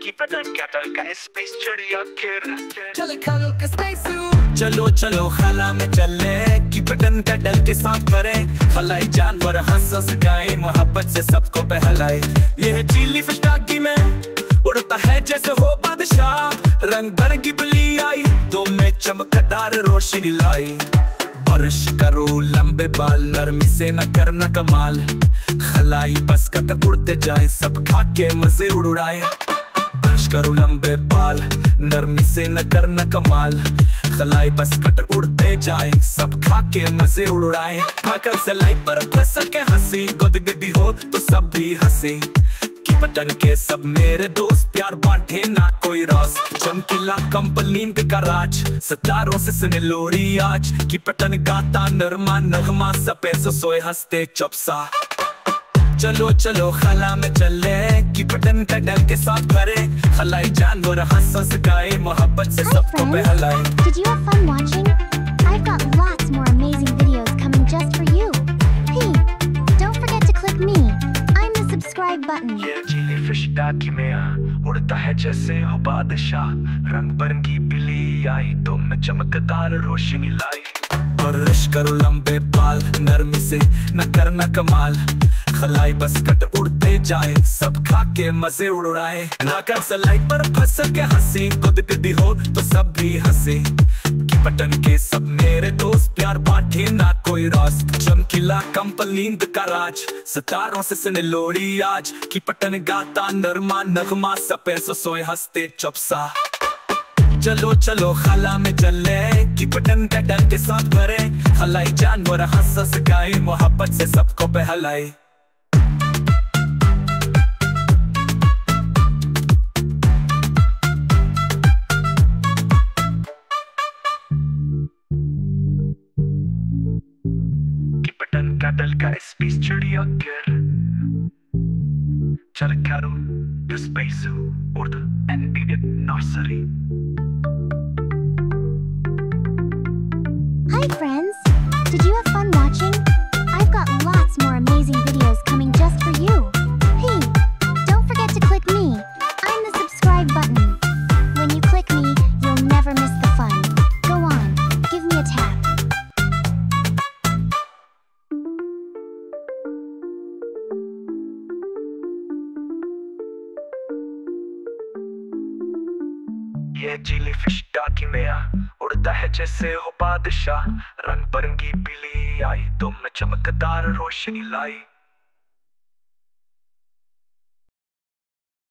Keep it on cattle का space चिड़िया गिर चलो खलो का space चलो चलो खला में चले Keep it on cattle के साथ करें खलाई जानवर हंस हंस गाए मोहब्बत से सबको बहलाए ये है चिली फिश टाकी में उड़ता है जैसे हो बादशाह रंग बिरंगी बिल्ली आई तो में चमकदार रोशनी लाई बारिश करो लंबे बाल नरमी से न करना कमाल खलाई बस कट उड़ते जाए सब खा के मजे उड़ाए बारिश करो लंबे बाल नरमी से न करना कमाल खलाई बस कट उड़ते जाए सब खा के मजे उड़ाए भाकर से लाई पर फंस के हंसी गुदगुदी हो तो सब भी हंसे की पटन के सब मेरे दोस्त प्यार बांटे ना कोई रास चमकीला कंपनी का राज सितारों से सुने लोरी आज की पटन गाता नरमा नगमा सपेसो सोए हंसते चुपसा चलो चलो खला में चले की पटन का डर के साथ करे खलाई जानवर हंस हंस गाए मोहब्बत से सबको बहलाए Did you have fun watching? I've got lots more amazing videos coming just for you. Hey, don't forget to click me. I'm the subscribe button. ये चिली फिश टाकी में उड़ता है जैसे हो बादशाह रंग बिरंगी बिल्ली आई तो में चमकदार रोशनी लाई बारिश करो लंबे बाल नरमी से न करना कमाल खलाई बस कट उड़ते जाए सब खा के मजे उड़ाए नाकर सलाई पर फंस के हंसी गुदगुदी हो तो सब भी हंसे की पटन के सब मेरे दोस्त प्यार बांटे ना कोई रास चमकीला कंपनी का राज सितारों से सुने लोरी आज की पटन गाता नरमा नगमा सपेसो सोए हंसते चुपसा चलो चलो खला में चले की पटन का डर के साथ भरे खलाई जानवर हंस हंस गाए मोहब्बत से सबको बहलाए cattle का space चिड़िया गिर चल करो the space zoo or the NBD nursery. Hi friends! Did you have fun watching? I've got lots more amazing videos coming just for you. Hey, don't forget to click me. I'm the subscribe button. When you click me, you'll never miss the fun. Go on, give me a tap. ये chilli fish टाकी में उड़ता है जैसे हो बादशाह रंग बिरंगी बिल्ली आई तो में चमकदार रोशनी लाई